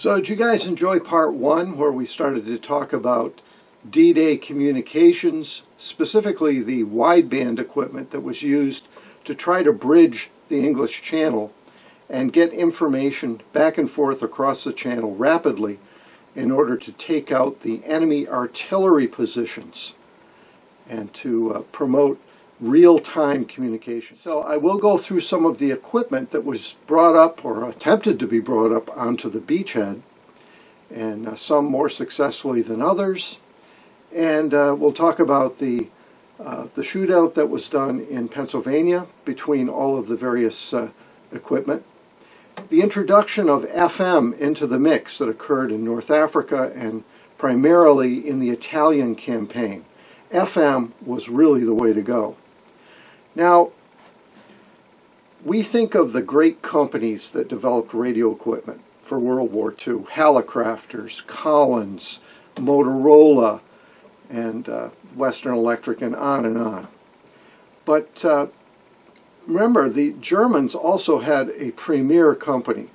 So did you guys enjoy part one, where we started to talk about D-Day communications, specifically the wideband equipment that was used to try to bridge the English Channel and get information back and forth across the channel rapidly in order to take out the enemy artillery positions and to promote real-time communication. So I will go through some of the equipment that was brought up or attempted to be brought up onto the beachhead, and some more successfully than others. And we'll talk about the shootout that was done in Pennsylvania between all of the various equipment. The introduction of FM into the mix that occurred in North Africa and primarily in the Italian campaign. FM was really the way to go. Now, we think of the great companies that developed radio equipment for World War II, Hallicrafters, Collins, Motorola, and Western Electric, and on. But remember, the Germans also had a premier company,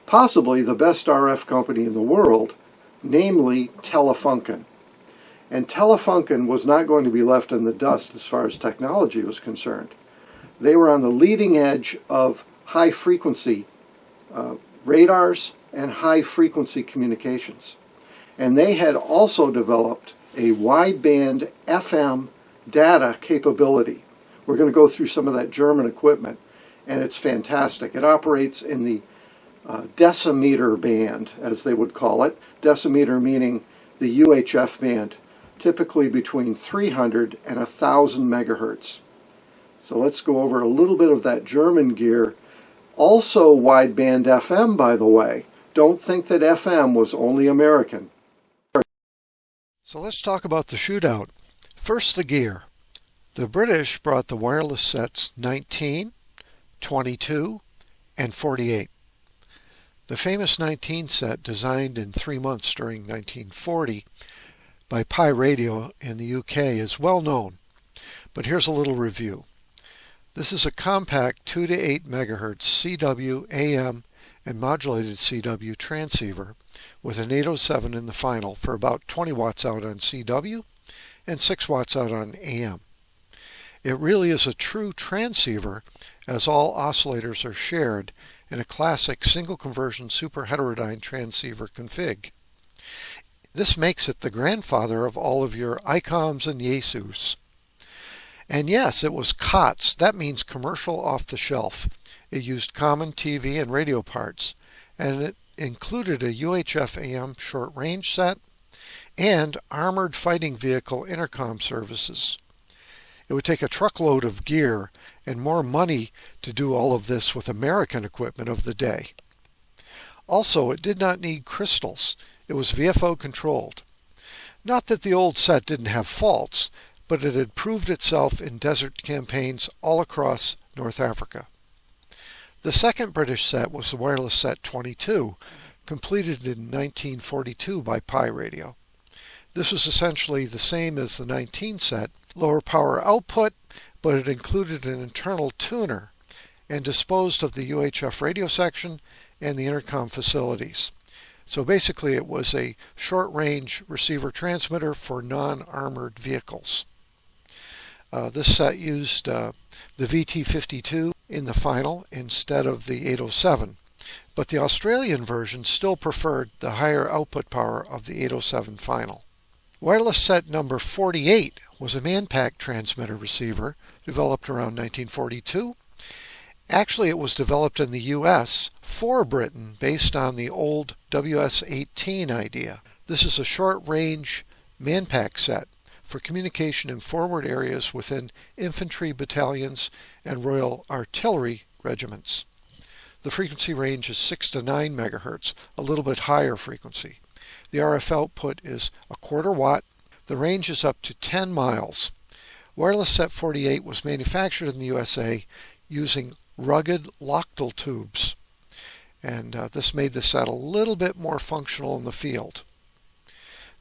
possibly the best RF company in the world, namely Telefunken. And Telefunken was not going to be left in the dust as far as technology was concerned. They were on the leading edge of high-frequency radars and high-frequency communications. And they had also developed a wideband FM data capability. We're going to go through some of that German equipment, and it's fantastic. It operates in the decimeter band, as they would call it. Decimeter meaning the UHF band, typically between 300 and 1,000 megahertz. So let's go over a little bit of that German gear. Also wideband FM, by the way. Don't think that FM was only American. So let's talk about the shootout. First, the gear. The British brought the wireless sets 19, 22, and 48. The famous 19 set, designed in 3 months during 1940 by Pi Radio in the UK, is well known, but here's a little review. This is a compact 2 to 8 megahertz CW, AM, and modulated CW transceiver with an 807 in the final for about 20 watts out on CW and 6 watts out on AM. It really is a true transceiver, as all oscillators are shared in a classic single conversion super heterodyne transceiver config. This makes it the grandfather of all of your ICOMs and Yaesus. And yes, it was COTS. That means commercial off the shelf. It used common TV and radio parts, and it included a UHF AM short range set and armored fighting vehicle intercom services. It would take a truckload of gear and more money to do all of this with American equipment of the day. Also, it did not need crystals. It was VFO controlled. Not that the old set didn't have faults, but it had proved itself in desert campaigns all across North Africa. The second British set was the wireless set 22, completed in 1942 by Pi Radio. This was essentially the same as the 19 set, lower power output, but it included an internal tuner and disposed of the UHF radio section and the intercom facilities. So basically it was a short-range receiver transmitter for non-armored vehicles. This set used the VT52 in the final instead of the 807, but the Australian version still preferred the higher output power of the 807 final. Wireless set number 48 was a man-pack transmitter receiver developed around 1942. Actually, it was developed in the US for Britain based on the old WS-18 idea. This is a short-range man-pack set for communication in forward areas within infantry battalions and Royal Artillery regiments. The frequency range is 6 to 9 megahertz, a little bit higher frequency. The RF output is a quarter watt. The range is up to 10 miles. Wireless set 48 was manufactured in the USA using rugged Lochtel tubes, and this made the set a little bit more functional in the field.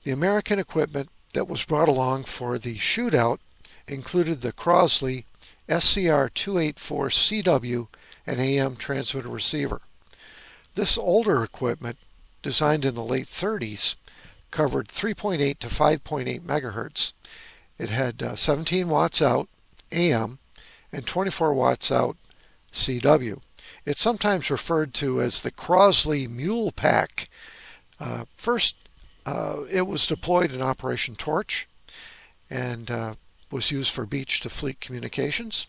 The American equipment that was brought along for the shootout included the Crosley SCR-284 CW and AM transmitter receiver. This older equipment designed in the late 30s, covered 3.8 to 5.8 megahertz. It had 17 watts out AM and 24 watts out CW. It's sometimes referred to as the Crosley Mule Pack. First, it was deployed in Operation Torch and was used for beach-to-fleet communications.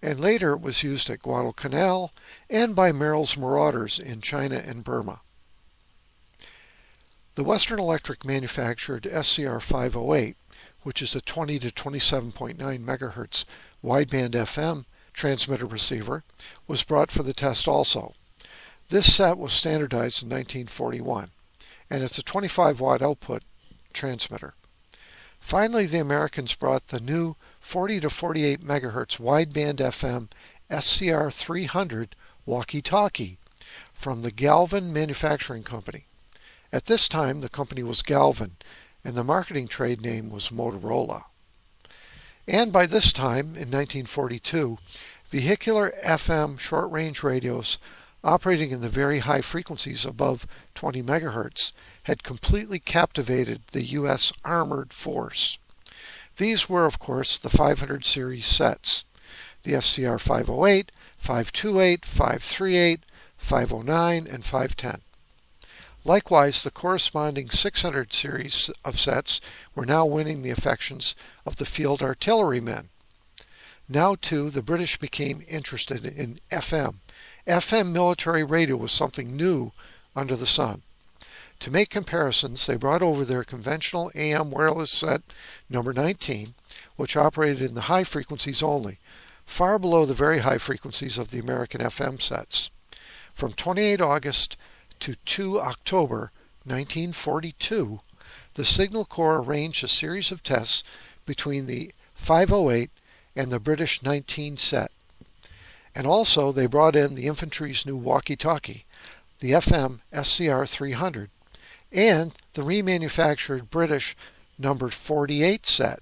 And later it was used at Guadalcanal and by Merrill's Marauders in China and Burma. The Western Electric manufactured SCR 508, which is a 20 to 27.9 megahertz wideband FM transmitter receiver, was brought for the test also. This set was standardized in 1941, and it's a 25 watt output transmitter. Finally, the Americans brought the new 40 to 48 megahertz wideband FM SCR 300 walkie-talkie from the Galvin Manufacturing Company. At this time, the company was Galvin, and the marketing trade name was Motorola. And by this time, in 1942, vehicular FM short-range radios operating in the very high frequencies above 20 megahertz had completely captivated the U.S. Armored Force. These were, of course, the 500 series sets, the SCR 508, 528, 538, 509, and 510. Likewise, the corresponding 600 series of sets were now winning the affections of the field artillerymen. Now, too, the British became interested in FM. FM military radio was something new under the sun. To make comparisons, they brought over their conventional AM wireless set number 19, which operated in the high frequencies only, far below the very high frequencies of the American FM sets. From 28 August to 2 October 1942, the Signal Corps arranged a series of tests between the 508 and the British 19 set. And also they brought in the infantry's new walkie-talkie, the FM SCR 300, and the remanufactured British numbered 48 set.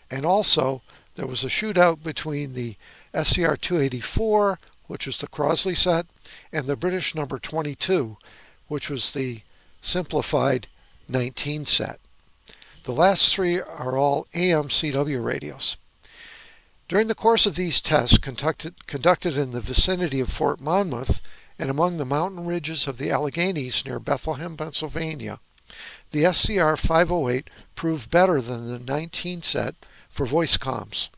And also there was a shootout between the SCR 284, which was the Crosley set, and the British number 22, which was the simplified 19 set. The last three are all AM CW radios. During the course of these tests conducted in the vicinity of Fort Monmouth and among the mountain ridges of the Alleghenies near Bethlehem, Pennsylvania, the SCR 508 proved better than the 19 set for voice comms.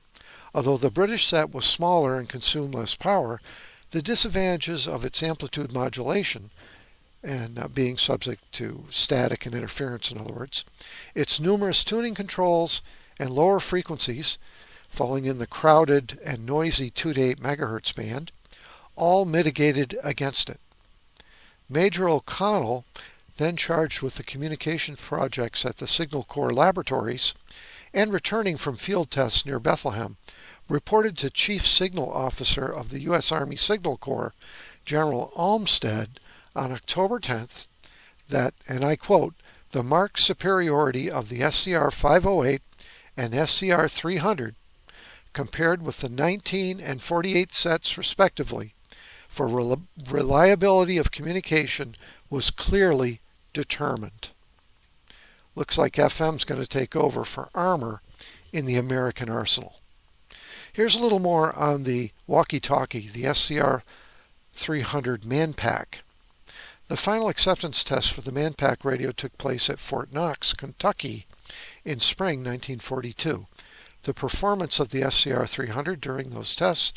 Although the British set was smaller and consumed less power, the disadvantages of its amplitude modulation, and being subject to static and interference, in other words, its numerous tuning controls and lower frequencies, falling in the crowded and noisy 2 to 8 megahertz band, all mitigated against it. Major O'Connell, then charged with the communication projects at the Signal Corps laboratories, and returning from field tests near Bethlehem, reported to Chief Signal Officer of the U.S. Army Signal Corps, General Olmsted, on October 10th, that, and I quote, the marked superiority of the SCR 508 and SCR 300 compared with the 19 and 48 sets respectively for reliability of communication was clearly determined. Looks like FM's going to take over for armor in the American arsenal. Here's a little more on the walkie-talkie, the SCR 300 Manpack. The final acceptance test for the Manpack radio took place at Fort Knox, Kentucky in spring 1942. The performance of the SCR 300 during those tests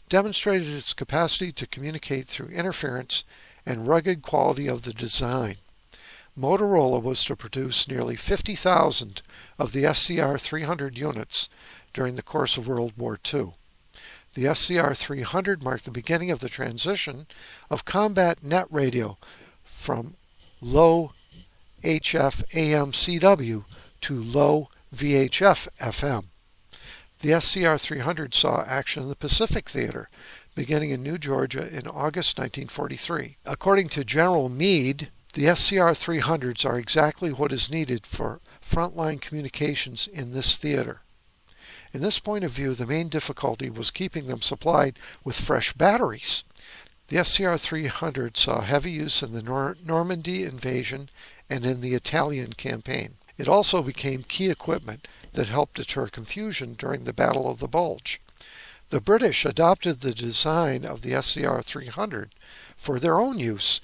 demonstrated its capacity to communicate through interference and rugged quality of the design. Motorola was to produce nearly 50,000 of the SCR 300 units during the course of World War II. The SCR 300 marked the beginning of the transition of combat net radio from low HF AM CW to low VHF FM. The SCR 300 saw action in the Pacific Theater, beginning in New Georgia in August 1943. According to General Meade, the SCR 300s are exactly what is needed for frontline communications in this theater. In this point of view, the main difficulty was keeping them supplied with fresh batteries. The SCR-300 saw heavy use in the Normandy invasion and in the Italian campaign. It also became key equipment that helped deter confusion during the Battle of the Bulge. The British adopted the design of the SCR-300 for their own use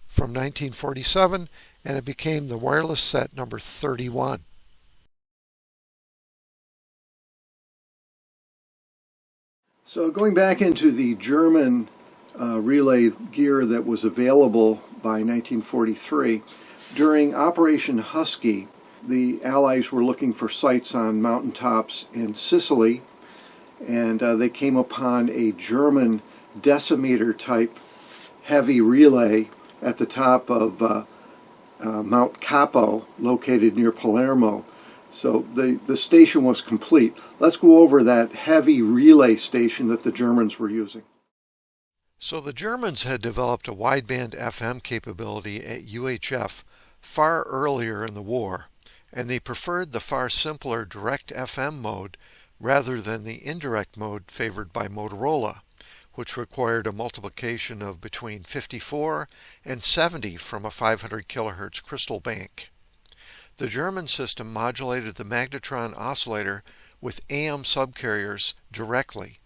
from 1947, and it became the wireless set number 31. So going back into the German relay gear that was available by 1943, during Operation Husky, the Allies were looking for sites on mountaintops in Sicily, and they came upon a German decimeter type heavy relay at the top of Mount Capo, located near Palermo. So the station was complete. Let's go over that heavy relay station that the Germans were using. So the Germans had developed a wideband FM capability at UHF far earlier in the war, and they preferred the far simpler direct FM mode rather than the indirect mode favored by Motorola, which required a multiplication of between 54 and 70 from a 500 kHz crystal bank. The German system modulated the magnetron oscillator with AM subcarriers directly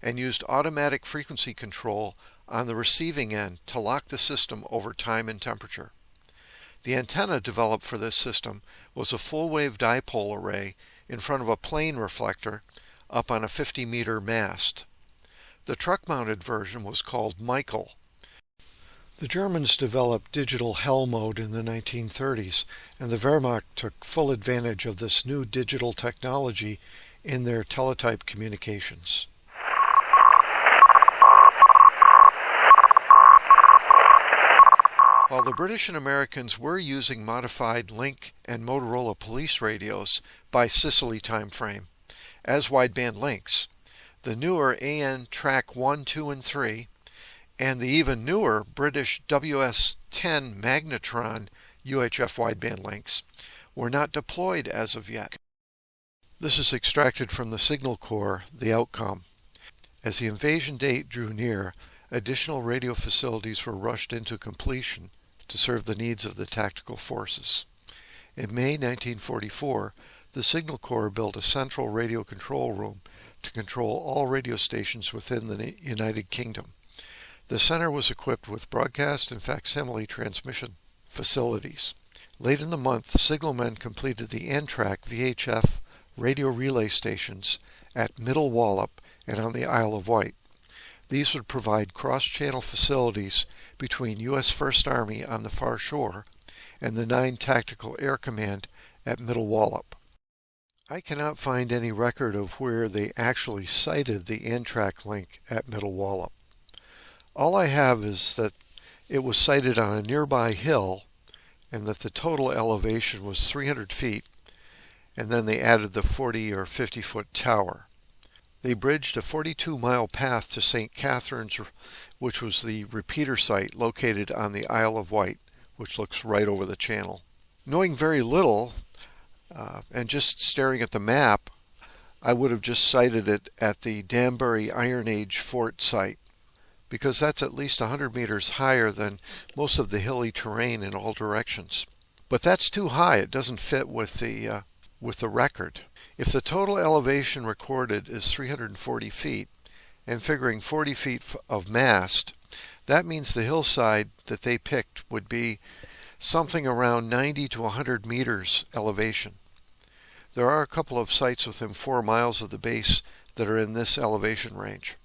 and used automatic frequency control on the receiving end to lock the system over time and temperature. The antenna developed for this system was a full-wave dipole array in front of a plane reflector up on a 50-meter mast. The truck-mounted version was called Michael. The Germans developed digital hell mode in the 1930s, and the Wehrmacht took full advantage of this new digital technology in their teletype communications. While the British and Americans were using modified Link and Motorola police radios by Sicily time frame as wideband links, the newer AN Track 1, 2, and 3, and the even newer British WS-10 Magnetron UHF wideband links were not deployed as of yet. This is extracted from the Signal Corps, the outcome. As the invasion date drew near, additional radio facilities were rushed into completion to serve the needs of the tactical forces. In May 1944, the Signal Corps built a central radio control room to control all radio stations within the United Kingdom. The center was equipped with broadcast and facsimile transmission facilities. Late in the month, signalmen completed the N-Track VHF radio relay stations at Middle Wallop and on the Isle of Wight. These would provide cross-channel facilities between U.S. First Army on the far shore and the 9 Tactical Air Command at Middle Wallop. I cannot find any record of where they actually sighted the N-Track link at Middle Wallop. All I have is that it was sighted on a nearby hill and that the total elevation was 300 feet, and then they added the 40 or 50-foot tower. They bridged a 42-mile path to St. Catherine's, which was the repeater site located on the Isle of Wight, which looks right over the channel. Knowing very little, and just staring at the map, I would have just sighted it at the Danbury Iron Age fort site, because that's at least 100 meters higher than most of the hilly terrain in all directions. But that's too high. It doesn't fit with the record. If the total elevation recorded is 340 feet, and figuring 40 feet of mast, that means the hillside that they picked would be something around 90 to 100 meters elevation. There are a couple of sites within 4 miles of the base that are in this elevation range.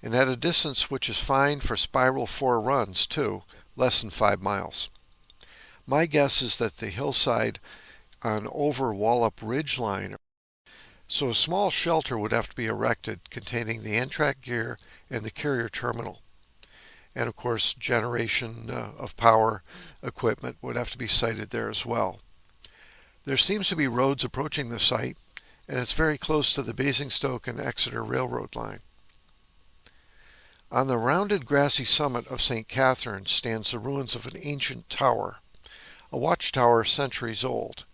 And at a distance which is fine for Spiral 4 runs too, less than 5 miles. My guess is that the hillside on over Wallop Ridgeline, so a small shelter would have to be erected containing the N-Track gear and the carrier terminal. And of course, generation of power equipment would have to be sited there as well. There seems to be roads approaching the site, and it's very close to the Basingstoke and Exeter Railroad line. On the rounded grassy summit of St. Catherine stands the ruins of an ancient tower, a watchtower centuries old.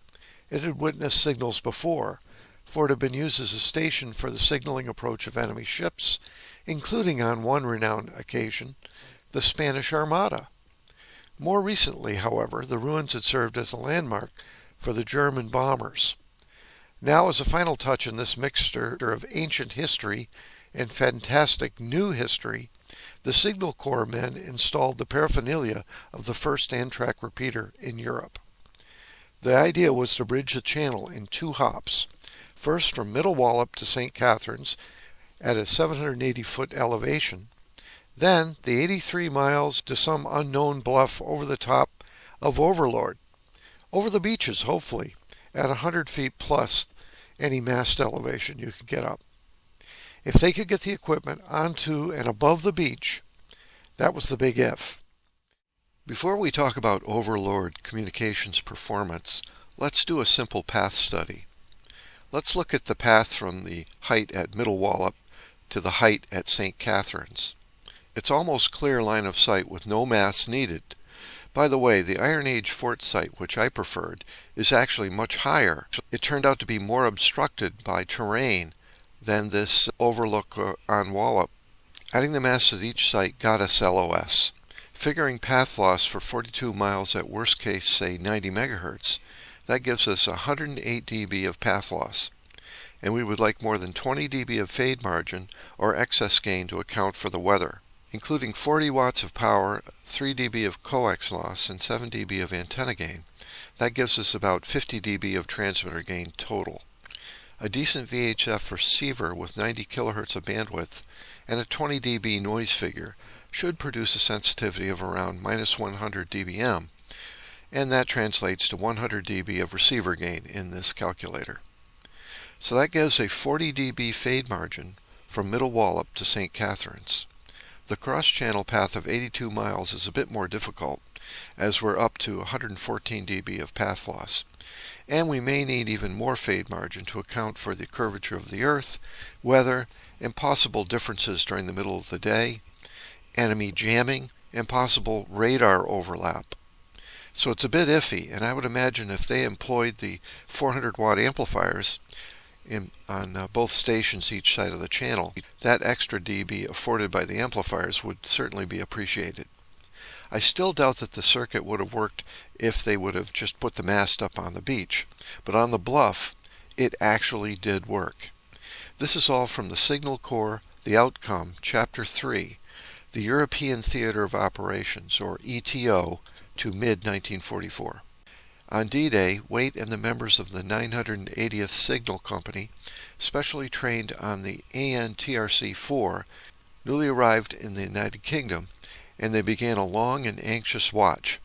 It had witnessed signals before, for it had been used as a station for the signaling approach of enemy ships, including on one renowned occasion, the Spanish Armada. More recently, however, the ruins had served as a landmark for the German bombers. Now, as a final touch in this mixture of ancient history and fantastic new history, the Signal Corps men installed the paraphernalia of the first Amtrak repeater in Europe. The idea was to bridge the channel in 2 hops, first from Middle Wallop to St. Catharines at a 780-foot elevation, then the 83 miles to some unknown bluff over the top of Overlord, over the beaches, hopefully, at 100 feet plus any mast elevation you could get up. If they could get the equipment onto and above the beach, that was the big if. Before we talk about Overlord communications performance, let's do a simple path study. Let's look at the path from the height at Middle Wallop to the height at St. Catharines. It's almost clear line of sight with no masts needed. By the way, the Iron Age fort site, which I preferred, is actually much higher. It turned out to be more obstructed by terrain than this overlook on Wallop. Adding the masts at each site got us LOS. Figuring path loss for 42 miles at worst case, say 90 megahertz, that gives us 108 dB of path loss. And we would like more than 20 dB of fade margin or excess gain to account for the weather, including 40 watts of power, 3 dB of coax loss, and 7 dB of antenna gain. That gives us about 50 dB of transmitter gain total. A decent VHF receiver with 90 kHz of bandwidth and a 20 dB noise figure should produce a sensitivity of around -100 dBm, and that translates to 100 dB of receiver gain in this calculator. So that gives a 40 dB fade margin from Middle Wallop to St. Catharines. The cross-channel path of 82 miles is a bit more difficult, as we're up to 114 dB of path loss, and we may need even more fade margin to account for the curvature of the Earth, weather, and possible differences during the middle of the day, enemy jamming, and possible radar overlap. So it's a bit iffy, and I would imagine if they employed the 400-watt amplifiers on both stations each side of the channel, that extra dB afforded by the amplifiers would certainly be appreciated. I still doubt that the circuit would have worked if they would have just put the mast up on the beach, but on the bluff, it actually did work. This is all from the Signal Corps, The Outcome, Chapter 3, the European Theater of Operations, or ETO, to mid-1944. On D-Day, Waite and the members of the 980th Signal Company, specially trained on the ANTRC-4, newly arrived in the United Kingdom, and they began a long and anxious watch.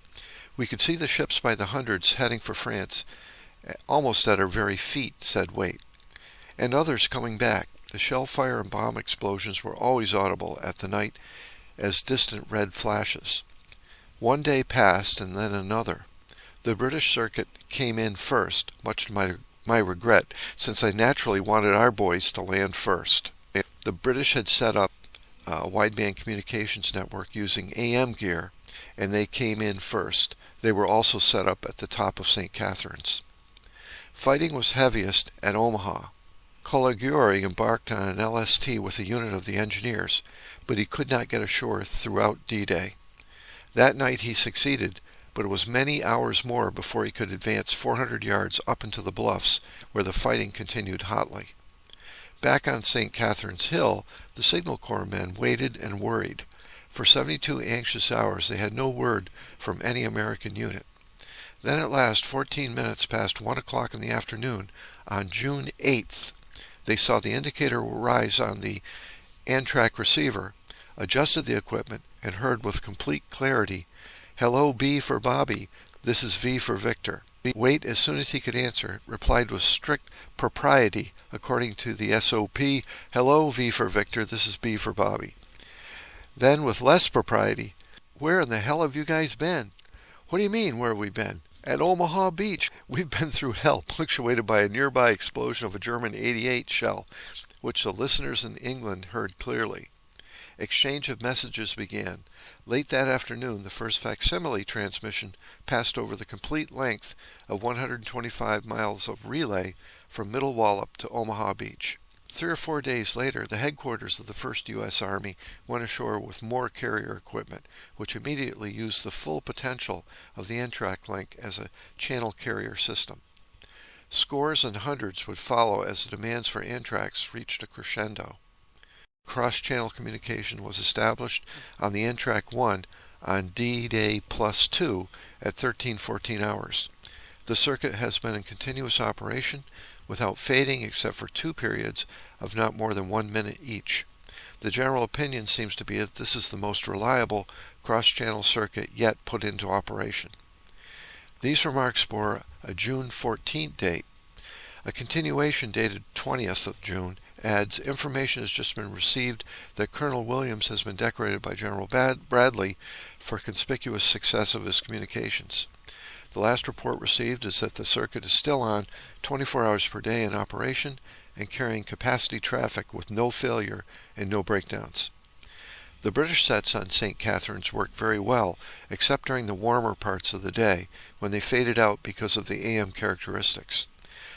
We could see the ships by the hundreds heading for France, almost at our very feet, said Waite, and others coming back. The shell fire and bomb explosions were always audible at the night as distant red flashes. One day passed, and then another. The British circuit came in first, much to my regret, since I naturally wanted our boys to land first. The British had set up a wideband communications network using AM gear, and they came in first. They were also set up at the top of St. Catharines. Fighting was heaviest at Omaha. Colagiuri embarked on an LST with a unit of the engineers, but he could not get ashore throughout D-Day. That night he succeeded, but it was many hours more before he could advance 400 yards up into the bluffs, where the fighting continued hotly. Back on St. Catharines Hill, the Signal Corps men waited and worried. For 72 anxious hours they had no word from any American unit. Then at last, 14 minutes past 1 o'clock in the afternoon, on June 8th, they saw the indicator rise on the Amtrak receiver, adjusted the equipment, and heard with complete clarity, "Hello, B for Bobby. This is V for Victor." Waite, as soon as he could answer, replied with strict propriety, according to the SOP, "Hello, V for Victor. This is B for Bobby." Then, with less propriety, "Where in the hell have you guys been?" "What do you mean, where have we been?" "At Omaha Beach. We've been through hell," punctuated by a nearby explosion of a German 88 shell, which the listeners in England heard clearly. Exchange of messages began. Late that afternoon, the first facsimile transmission passed over the complete length of 125 miles of relay from Middle Wallop to Omaha Beach. 3 or 4 days later, the headquarters of the 1st U.S. Army went ashore with more carrier equipment, which immediately used the full potential of the N-Track link as a channel carrier system. Scores and hundreds would follow as the demands for N-Tracks reached a crescendo. Cross-channel communication was established on the N-Track 1 on D-Day +2 at 13:14 hours. The circuit has been in continuous operation without fading except for 2 periods of not more than 1 minute each. The general opinion seems to be that this is the most reliable cross-channel circuit yet put into operation. These remarks bore a June 14th date. A continuation dated 20th of June adds, information has just been received that Colonel Williams has been decorated by General Bradley for conspicuous success of his communications. The last report received is that the circuit is still on 24 hours per day in operation and carrying capacity traffic with no failure and no breakdowns. The British sets on St. Catharines worked very well, except during the warmer parts of the day, when they faded out because of the AM characteristics.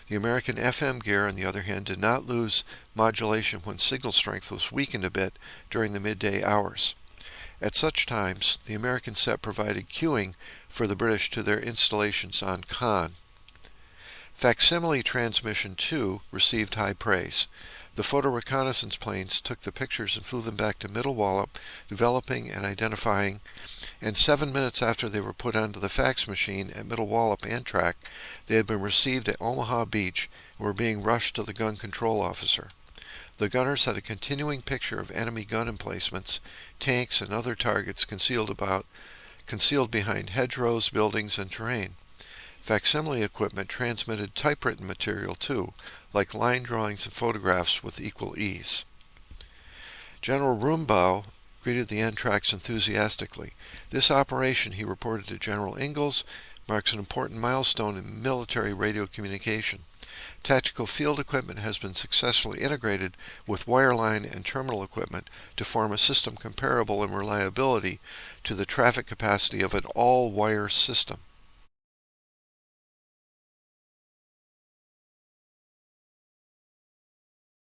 The American FM gear, on the other hand, did not lose modulation when signal strength was weakened a bit during the midday hours. At such times, the American set provided cueing for the British to their installations on Con. Facsimile transmission 2 received high praise. The photo reconnaissance planes took the pictures and flew them back to Middle Wallop, developing and identifying, and 7 minutes after they were put onto the fax machine at Middle Wallop N-Track, they had been received at Omaha Beach and were being rushed to the gun control officer. The gunners had a continuing picture of enemy gun emplacements, tanks, and other targets concealed behind hedgerows, buildings, and terrain. Facsimile equipment transmitted typewritten material too, like line drawings and photographs, with equal ease. General Rumbaugh greeted the N-Tracks enthusiastically. This operation, he reported to General Ingalls, marks an important milestone in military radio communication. Tactical field equipment has been successfully integrated with wireline and terminal equipment to form a system comparable in reliability to the traffic capacity of an all-wire system.